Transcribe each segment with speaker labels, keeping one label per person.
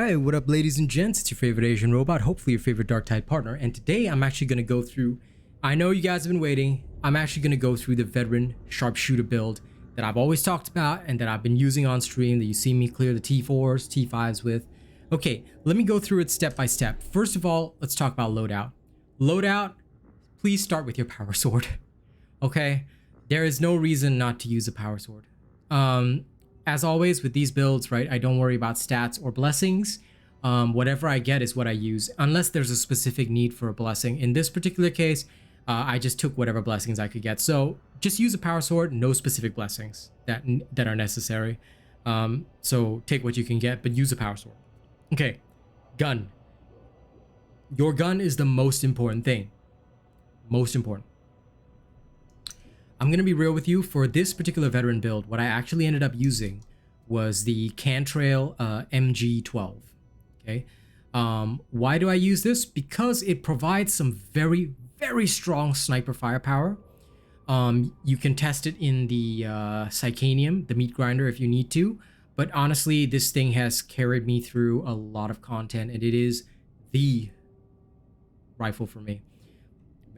Speaker 1: Alright, what up ladies and gents, it's your favorite Asian robot, hopefully your favorite DarkTide partner, and today I'm actually going to go through, I know you guys have been waiting, I'm actually going to go through the Veteran Sharpshooter build that I've always talked about and that I've been using on stream, that you see me clear the T4s, T5s with. Okay, let me go through it step by step. First of all, let's talk about loadout. Loadout, please start with your power sword, okay? There is no reason not to use a power sword. As always with these builds, right, I don't worry about stats or blessings. Whatever I get is what I use, unless there's a specific need for a blessing. In this particular case, I just took whatever blessings I could get. So just use a power sword, no specific blessings that are necessary. So take what you can get, but use a power sword. Okay, gun. Your gun is the most important thing. Most important. I'm going to be real with you. For this particular veteran build, what I actually ended up using was the Cantrail MG12. Okay. Why do I use this? Because it provides some very, very strong sniper firepower. You can test it in the Psychanium, the meat grinder, if you need to. But honestly, this thing has carried me through a lot of content, and it is the rifle for me.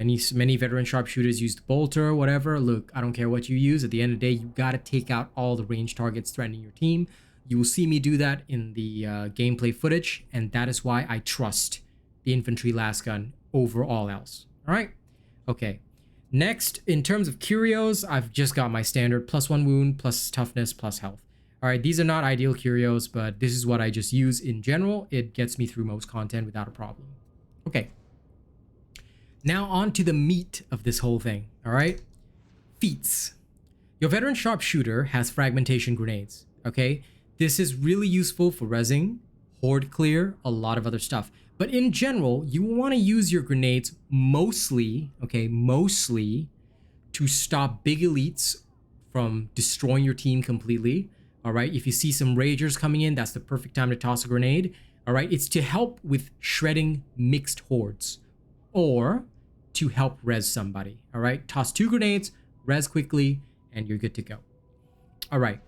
Speaker 1: Many veteran sharpshooters use the bolter or whatever. Look, I don't care what you use. At the end of the day, you got to take out all the ranged targets threatening your team. You will see me do that in the gameplay footage, and that is why I trust the infantry lasgun over all else. All right? Okay. Next, in terms of curios, I've just got my standard +1 wound, plus toughness, plus health. All right, these are not ideal curios, but this is what I just use in general. It gets me through most content without a problem. Okay. Now on to the meat of this whole thing, all right? Feats. Your veteran sharpshooter has fragmentation grenades, okay? This is really useful for rezzing, horde clear, a lot of other stuff. But in general, you want to use your grenades mostly, okay, mostly to stop big elites from destroying your team completely, all right? If you see some ragers coming in, that's the perfect time to toss a grenade, all right? It's to help with shredding mixed hordes, or to help res somebody. All right, toss 2 grenades, res quickly, and you're good to go. All right,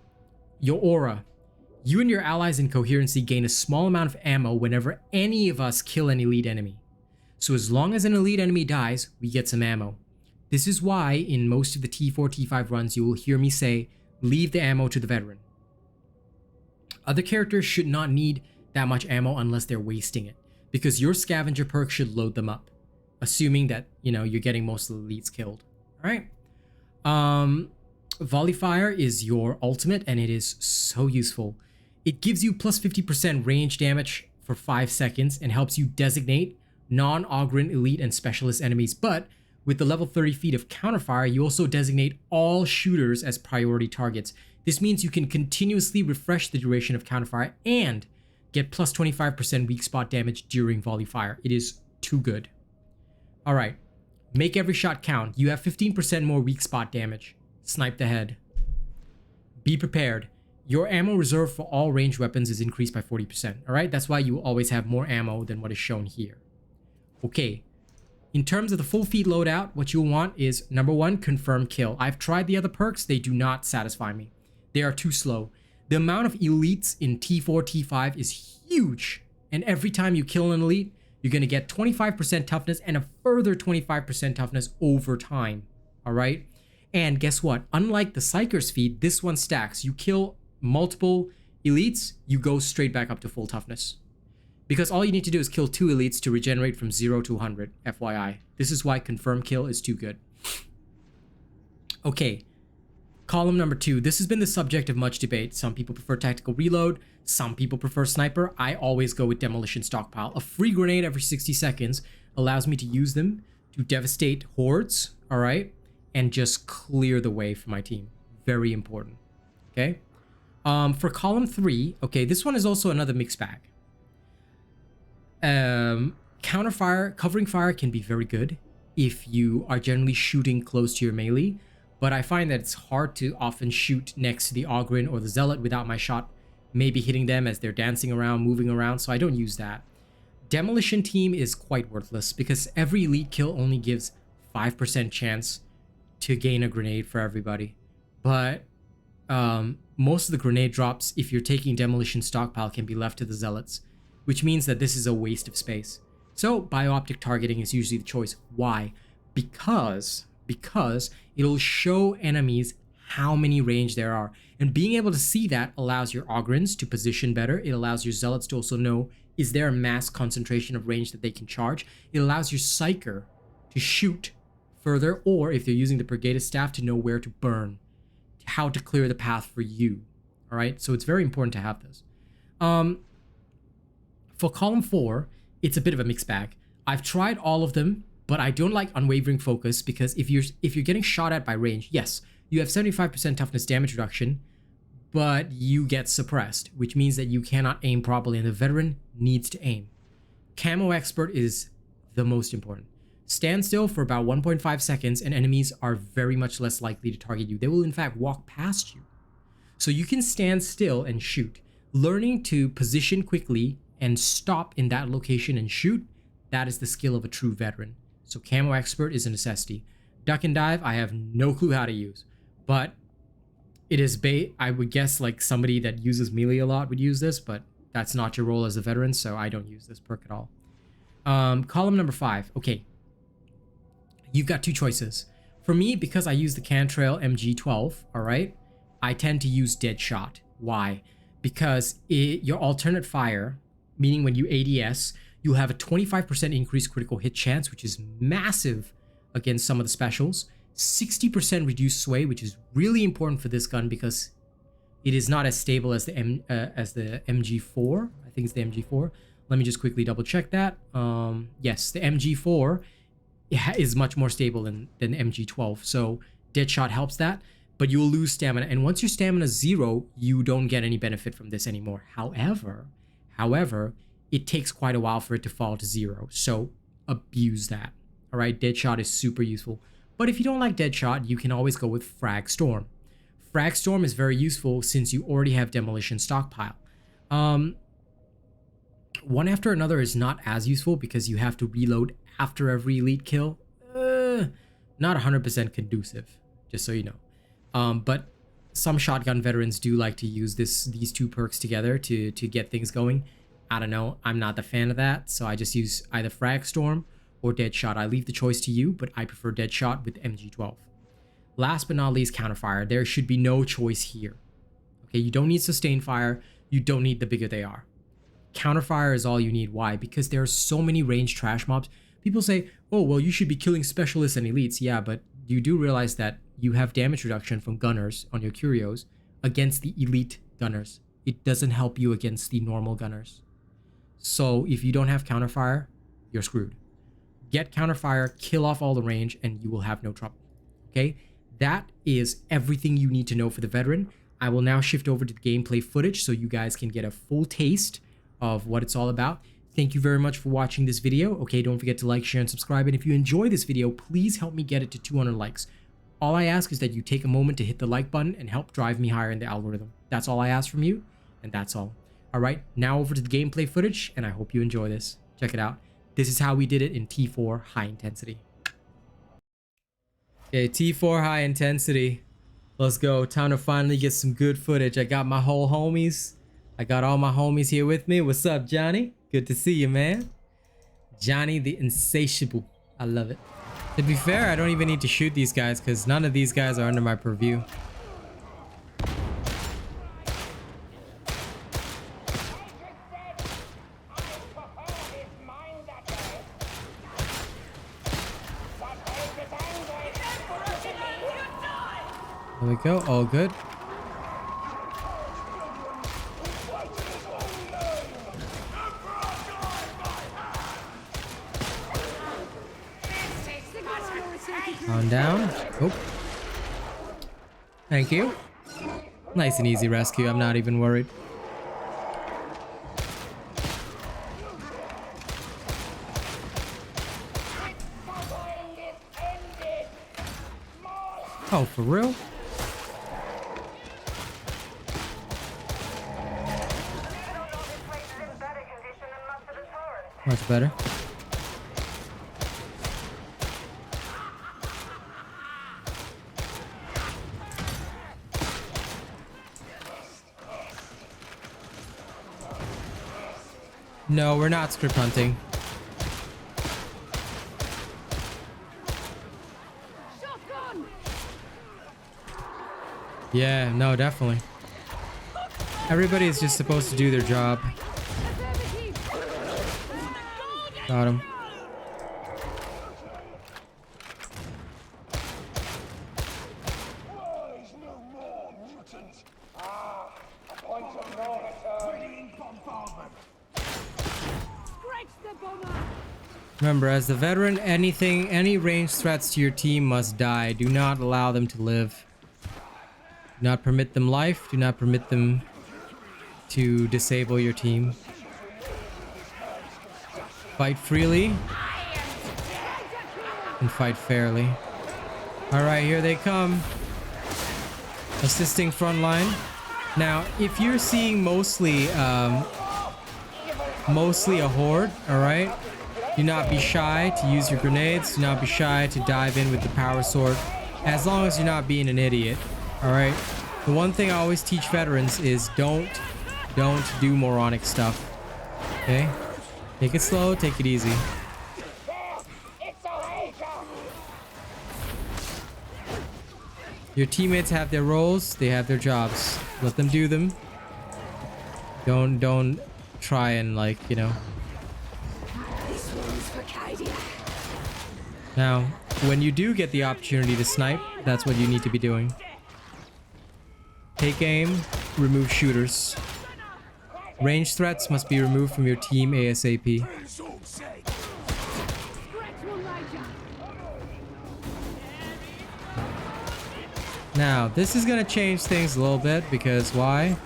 Speaker 1: your aura. You and your allies in coherency gain a small amount of ammo whenever any of us kill an elite enemy. So as long as an elite enemy dies, we get some ammo. This is why in most of the T4, T5 runs, you will hear me say, leave the ammo to the veteran. Other characters should not need that much ammo unless they're wasting it, because your scavenger perk should load them up, assuming that, you know, you're getting most of the elites killed. All right. Volley fire is your ultimate, and it is so useful. It gives you plus 50% range damage for 5 seconds and helps you designate non-Ogryn elite and specialist enemies. But with the level 30 feet of counterfire, you also designate all shooters as priority targets. This means you can continuously refresh the duration of counterfire and get plus 25% weak spot damage during volley fire. It is too good. All right, make every shot count. You have 15% more weak spot damage. Snipe the head. Be prepared. Your ammo reserve for all ranged weapons is increased by 40%. All right, that's why you always have more ammo than what is shown here. Okay, in terms of the full feat loadout, what you'll want is number 1, confirm kill. I've tried the other perks. They do not satisfy me. They are too slow. The amount of elites in T4, T5 is huge. And every time you kill an elite, you're going to get 25% toughness and a further 25% toughness over time. All right. And guess what? Unlike the Psyker's feat, this one stacks. You kill multiple elites, you go straight back up to full toughness. Because all you need to do is kill 2 elites to regenerate from 0 to 100, FYI. This is why confirm kill is too good. Okay. Column number 2. This has been the subject of much debate. Some people prefer tactical reload. Some people prefer sniper. I always go with demolition stockpile. A free grenade every 60 seconds allows me to use them to devastate hordes, all right, and just clear the way for my team. Very important. Okay. For column 3, okay, this one is also another mixed bag. Counterfire, covering fire can be very good if you are generally shooting close to your melee, but I find that it's hard to often shoot next to the Ogryn or the Zealot without my shot maybe hitting them as they're dancing around, moving around, so I don't use that. Demolition team is quite worthless because every elite kill only gives 5% chance to gain a grenade for everybody. But most of the grenade drops, if you're taking demolition stockpile, can be left to the Zealots. which means that this is a waste of space. So bioptic targeting is usually the choice. Why? Because it'll show enemies how many range there are. And being able to see that allows your Ogrins to position better. It allows your Zealots to also know, is there a mass concentration of range that they can charge? It allows your Psyker to shoot further, or if they're using the Brigadist staff, to know where to burn, how to clear the path for you. All right, so it's very important to have this. For column 4, it's a bit of a mixed bag. I've tried all of them, but I don't like unwavering focus, because if you're getting shot at by range, yes, you have 75% toughness damage reduction, but you get suppressed, which means that you cannot aim properly, and the veteran needs to aim. Camo expert is the most important. Stand still for about 1.5 seconds and enemies are very much less likely to target you. They will in fact walk past you. So you can stand still and shoot. Learning to position quickly and stop in that location and shoot, that is the skill of a true veteran. So camo expert is a necessity. Duck and dive, I have no clue how to use, but it is I would guess like somebody that uses melee a lot would use this, but that's not your role as a veteran, so I don't use this perk at all. Column number 5. Okay, you've got 2 choices. For me, because I use the Cantrail MG12, all right, I tend to use Deadshot. Why? Because your alternate fire, meaning when you ADS, you'll have a 25% increased critical hit chance, which is massive against some of the specials. 60% reduced sway, which is really important for this gun because it is not as stable as the MG4. I think it's the MG4. Let me just quickly double check that. Yes, the MG4 is much more stable than the MG12. So Deadshot helps that, but you'll lose stamina. And once your stamina is 0, you don't get any benefit from this anymore. However, it takes quite a while for it to fall to 0. So abuse that. All right, Deadshot is super useful. But if you don't like Deadshot, you can always go with Frag Storm. Frag Storm is very useful since you already have Demolition stockpile. One after another is not as useful because you have to reload after every elite kill. Not 100% conducive, just so you know. But some shotgun veterans do like to use these 2 perks together to get things going. I don't know, I'm not the fan of that, so I just use either Frag Storm or Deadshot. I leave the choice to you, but I prefer Deadshot with MG12. Last but not least, counterfire. There should be no choice here. Okay, you don't need sustained fire. You don't need the bigger they are. Counterfire is all you need. Why? Because there are so many range trash mobs. People say, oh, well, you should be killing specialists and elites. Yeah, but you do realize that you have damage reduction from gunners on your curios against the elite gunners. It doesn't help you against the normal gunners. So if you don't have counterfire, you're screwed. Get counterfire, kill off all the range, and you will have no trouble. Okay, that is everything you need to know for the veteran. I will now shift over to the gameplay footage so you guys can get a full taste of what it's all about. Thank you very much for watching this video. Okay, don't forget to like, share, and subscribe. And if you enjoy this video, please help me get it to 200 likes. All I ask is that you take a moment to hit the like button and help drive me higher in the algorithm. That's all I ask from you, and that's all. All right, now over to the gameplay footage, and I hope you enjoy this. Check it out. This is how we did it in T4 high intensity. Okay, T4 high intensity. Let's go. Time to finally get some good footage. I got my whole homies. I got all my homies here with me. What's up, Johnny? Good to see you, man. Johnny the Insatiable. I love it. To be fair, I don't even need to shoot these guys because none of these guys are under my purview. There we go, all good. On down. Oh. Thank you. Nice and easy rescue, I'm not even worried. Oh, for real? Much better. No, we're not script hunting. Yeah, no, definitely. Everybody is just supposed to do their job. Got him. Remember, as the veteran, any ranged threats to your team must die. Do not allow them to live. Do not permit them life. Do not permit them to disable your team. Fight freely and fight fairly. Alright, here they come. Assisting frontline. Now, if you're seeing mostly a horde, alright? Do not be shy to use your grenades. Do not be shy to dive in with the power sword. As long as you're not being an idiot. Alright? The one thing I always teach veterans is don't do moronic stuff. Okay? Take it slow, take it easy. Your teammates have their roles, they have their jobs. Let them do them. Don't try and, like, you know. Now, when you do get the opportunity to snipe, that's what you need to be doing. Take aim, remove shooters. Ranged threats must be removed from your team ASAP. Now, this is gonna change things a little bit because why?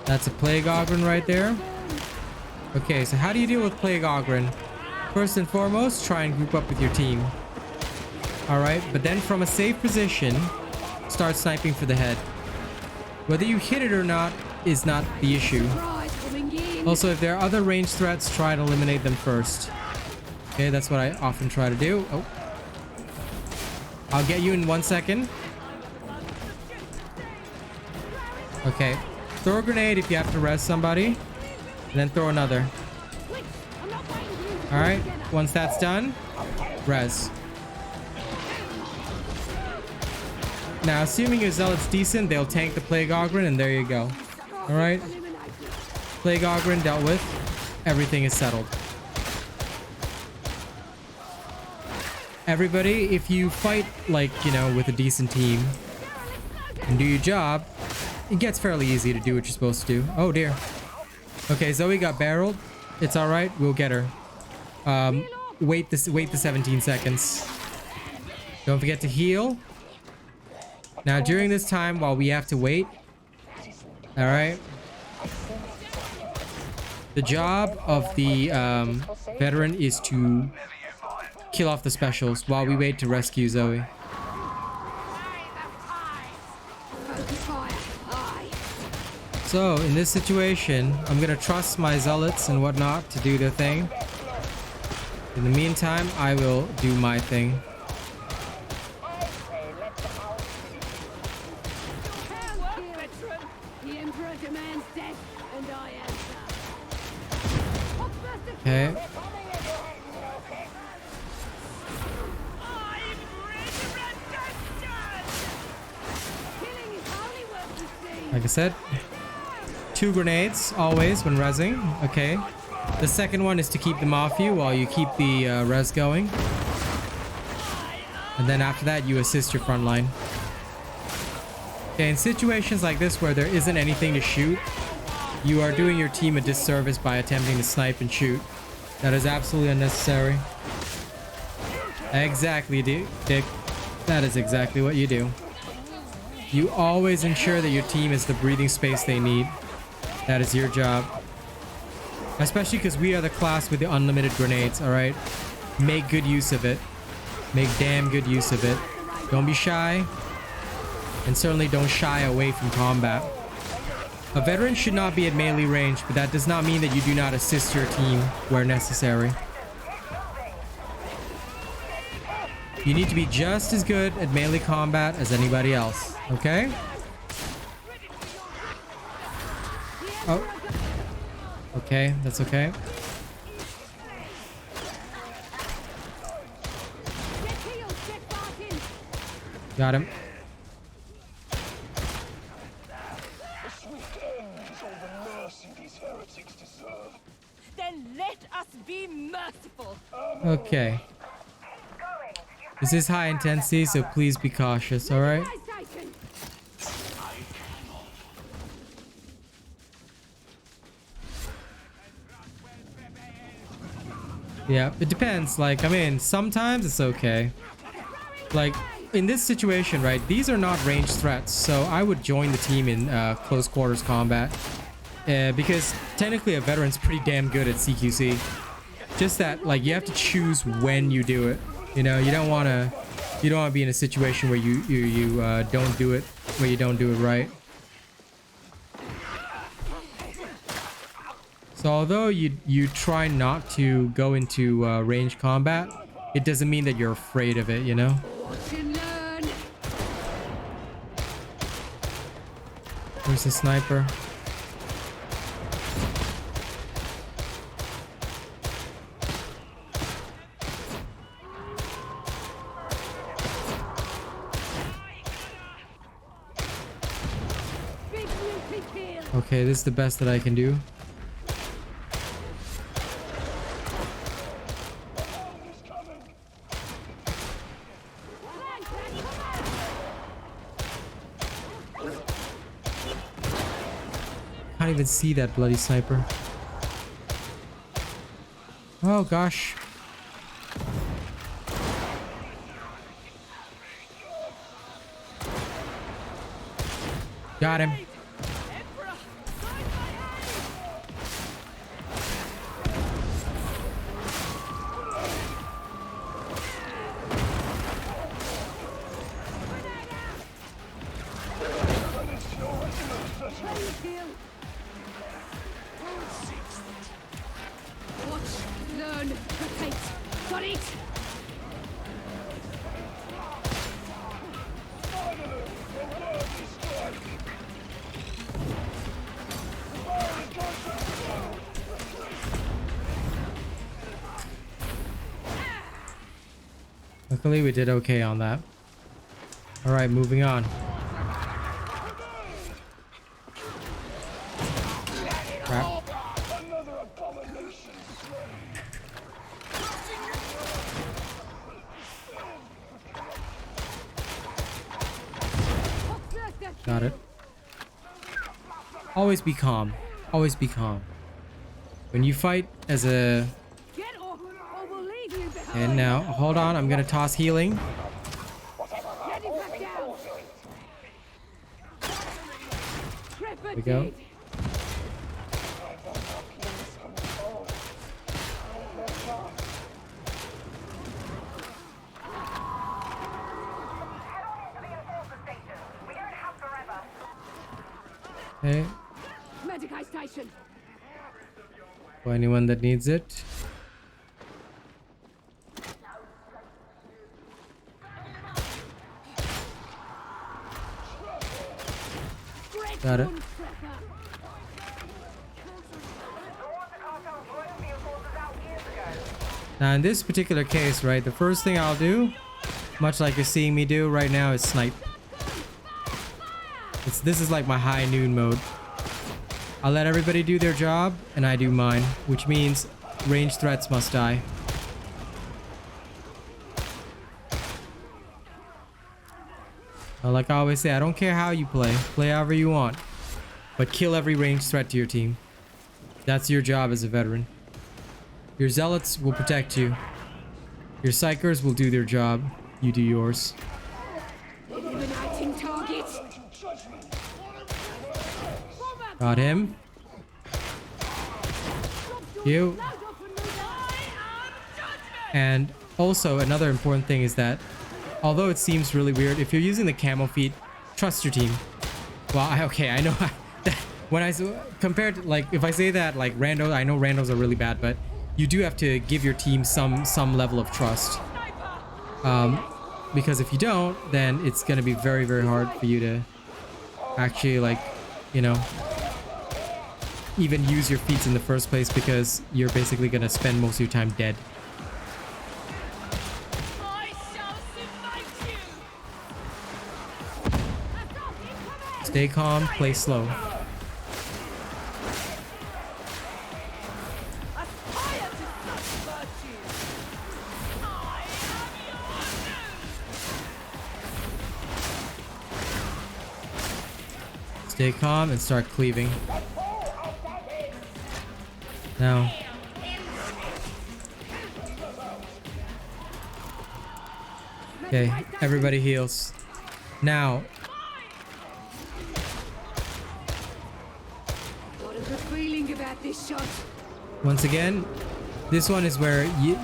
Speaker 1: That's a Plague Ogryn right there. Okay, so how do you deal with Plague Ogryn? First and foremost, try and group up with your team. Alright, but then from a safe position, start sniping for the head. Whether you hit it or not is not the issue. Also, if there are other ranged threats, try to eliminate them first. Okay, that's what I often try to do. Oh. I'll get you in 1 second. Okay. Throw a grenade if you have to res somebody. And then throw another. Alright. Once that's done, res. Now, assuming your zealot's decent, they'll tank the Plague Ogryn, and there you go. Alright. Plague Ogryn dealt with. Everything is settled. Everybody, if you fight, like, you know, with a decent team and do your job, it gets fairly easy to do what you're supposed to do. Oh, dear. Okay, Zoe got barreled. It's alright. We'll get her. Wait the 17 seconds. Don't forget to heal. Now, during this time, while we have to wait, alright, the job of the veteran is to kill off the specials while we wait to rescue Zoe. So, in this situation, I'm gonna trust my zealots and whatnot to do their thing. In the meantime, I will do my thing. Okay. Like I said, 2 grenades always when rezzing. Okay. The second one is to keep them off you while you keep the res going. And then after that, you assist your front line. Okay, in situations like this where there isn't anything to shoot, you are doing your team a disservice by attempting to snipe and shoot. That is absolutely unnecessary. Exactly, Dick. That is exactly what you do. You always ensure that your team is the breathing space they need. That is your job. Especially because we are the class with the unlimited grenades, alright? Make good use of it. Make damn good use of it. Don't be shy. And certainly don't shy away from combat. A veteran should not be at melee range, but that does not mean that you do not assist your team where necessary. You need to be just as good at melee combat as anybody else, okay? Oh. Okay, that's okay. Got him.
Speaker 2: Then let us be merciful.
Speaker 1: Okay. This is high intensity, so please be cautious, alright? Yeah, it depends. Like, I mean, sometimes it's okay. Like, in this situation, right, these are not ranged threats, so I would join the team in close quarters combat. Because technically a veteran's pretty damn good at CQC. Just that, like, you have to choose when you do it. You know, you don't want to be in a situation where you don't do it, where you don't do it right. So although you try not to go into range combat, it doesn't mean that you're afraid of it, you know? Where's the sniper? Okay, this is the best that I can do. Can't even see that bloody sniper. Oh gosh. Got him. Luckily we did okay on that. Alright, moving on. Crap. Got it. Always be calm. Always be calm. When you fight as a... And now, hold on, I'm gonna toss healing. There we go. Okay. For anyone that needs it. Got it. Now in this particular case, right, the first thing I'll do, much like you're seeing me do right now, is snipe. This is like my high noon mode. I'll let everybody do their job and I do mine, which means ranged threats must die. Like I always say, I don't care how you play. Play however you want. But kill every ranged threat to your team. That's your job as a veteran. Your zealots will protect you. Your psychers will do their job. You do yours. Got him. You. And also another important thing is that although it seems really weird, if you're using the camo feat, trust your team. Well, okay, I know when I compared to, like, if I say that, like, randos, I know randos are really bad, but you do have to give your team some level of trust. Because if you don't, then it's gonna be very, very hard for you to actually, like, you know, even use your feats in the first place because you're basically gonna spend most of your time dead.
Speaker 2: I shall smite you.
Speaker 1: Stay calm, play slow.
Speaker 2: Aspire to such virtue. I am your news.
Speaker 1: Stay calm and start cleaving. Now. Okay, everybody heals. Now.
Speaker 2: What is the feeling about this shot?
Speaker 1: Once again, this one is where you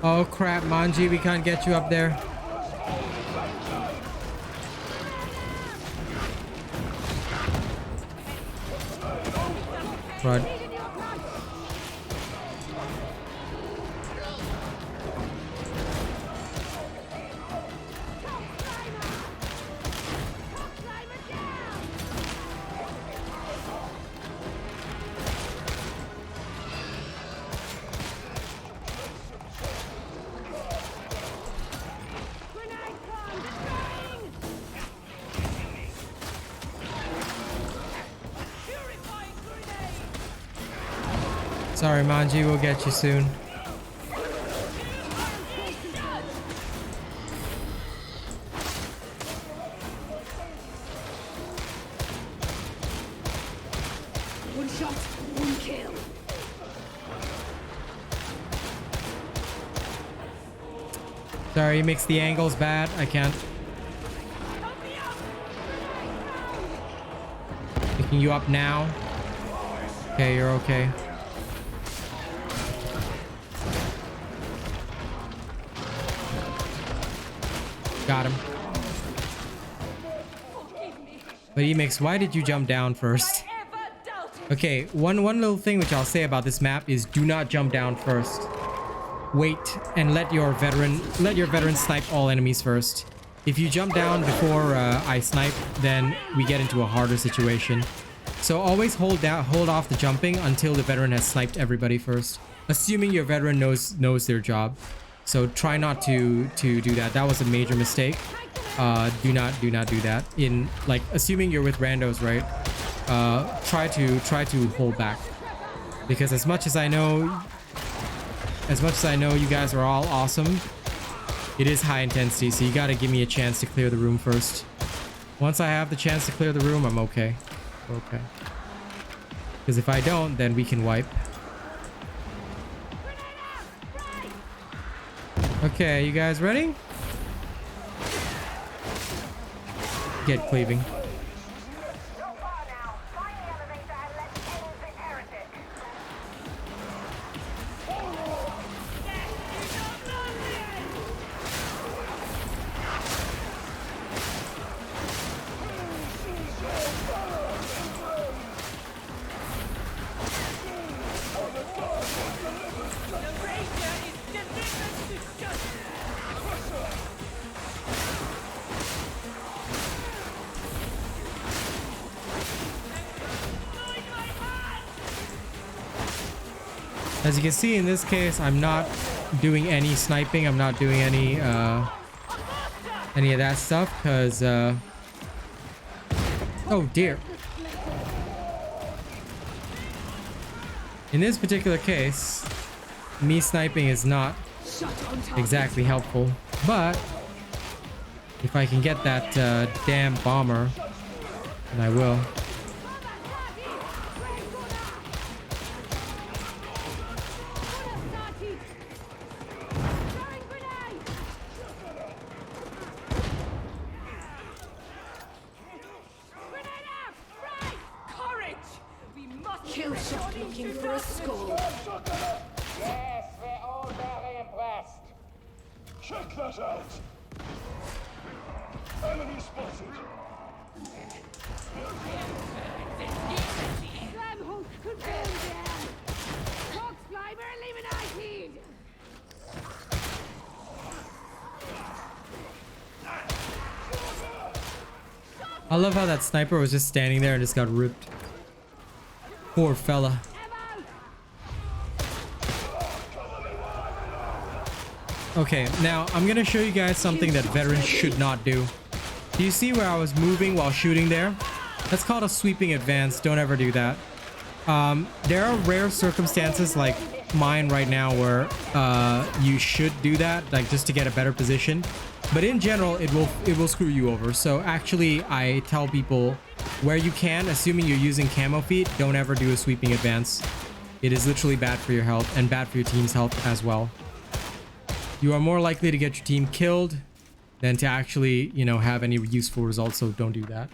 Speaker 1: Oh crap, Manji, we can't get you up there. Right. Sorry, Manji, we'll get you soon.
Speaker 2: One shot, one kill.
Speaker 1: Sorry, he makes the angles bad. I can't. Picking you up now. Okay, you're okay. Got him. But Emix, why did you jump down first? Okay, one little thing which I'll say about this map is do not jump down first. Wait and let your veteran snipe all enemies first. If you jump down before I snipe, then we get into a harder situation. So always hold off the jumping until the veteran has sniped everybody first, assuming your veteran knows their job. So try not to do that. That was a major mistake. Do not do that. In like assuming you're with randos, right? Try to hold back, because as much as I know you guys are all awesome, it is high intensity. So you got to give me a chance to clear the room first. Once I have the chance to clear the room, I'm okay. Okay. Because if I don't, then we can wipe. Okay, you guys ready? Get cleaving. As you can see, in this case, I'm not doing any sniping. I'm not doing any of that stuff because oh dear. In this particular case, me sniping is not exactly helpful, but if I can get that damn bomber, then I will.
Speaker 2: Kill shot looking for a score.
Speaker 3: Yes, we're all very impressed. Check that out. Enemy spotted.
Speaker 2: Slam Hunk confirmed down. Cox Flyber eliminated.
Speaker 1: I love how that sniper was just standing there and just got ripped. Poor fella. Okay, now I'm gonna show you guys something that veterans should not do. Do you see where I was moving while shooting there? That's called a sweeping advance. Don't ever do that. There are rare circumstances like mine right now where you should do that, like just to get a better position. But in general, it will screw you over. So actually, I tell people where you can, assuming you're using camo feet, don't ever do a sweeping advance. It is literally bad for your health and bad for your team's health as well. You are more likely to get your team killed than to actually, you know, have any useful results. So don't do that.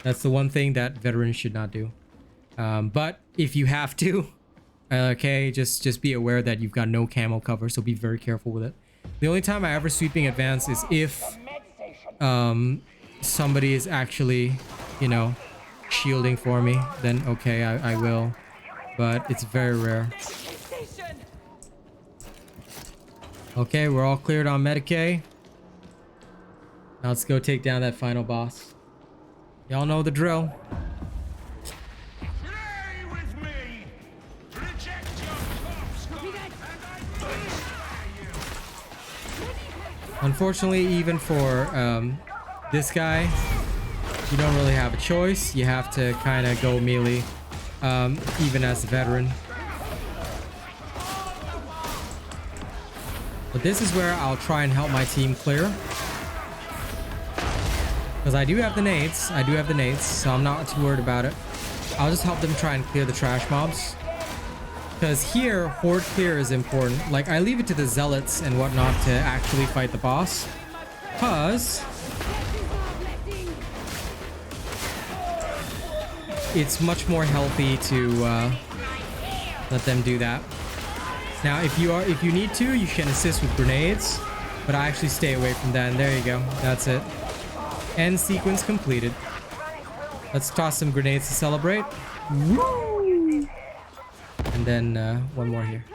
Speaker 1: That's the one thing that veterans should not do. But if you have to, okay, just be aware that you've got no camo cover. So be very careful with it. The only time I ever sweeping advance is if somebody is actually, you know, shielding for me. Then okay, I will. But it's very rare. Okay, we're all cleared on Medicaid. Now let's go take down that final boss. Y'all know the drill.
Speaker 3: Play with me. Reject your corpse god, and I purify you.
Speaker 1: Unfortunately, even for this guy, you don't really have a choice. You have to kind of go melee, even as a veteran. But this is where I'll try and help my team clear. Because I do have the nades. I do have the nades, so I'm not too worried about it. I'll just help them try and clear the trash mobs. Because here, horde clear is important. Like, I leave it to the zealots and whatnot to actually fight the boss. Because it's much more healthy to let them do that. Now, if you need to, you can assist with grenades, but I actually stay away from that. And there you go. That's it. End sequence completed. Let's toss some grenades to celebrate. Woo! And then one more here.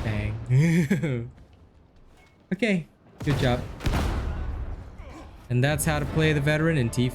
Speaker 1: Bang. Okay, good job. And that's how to play the veteran in T4.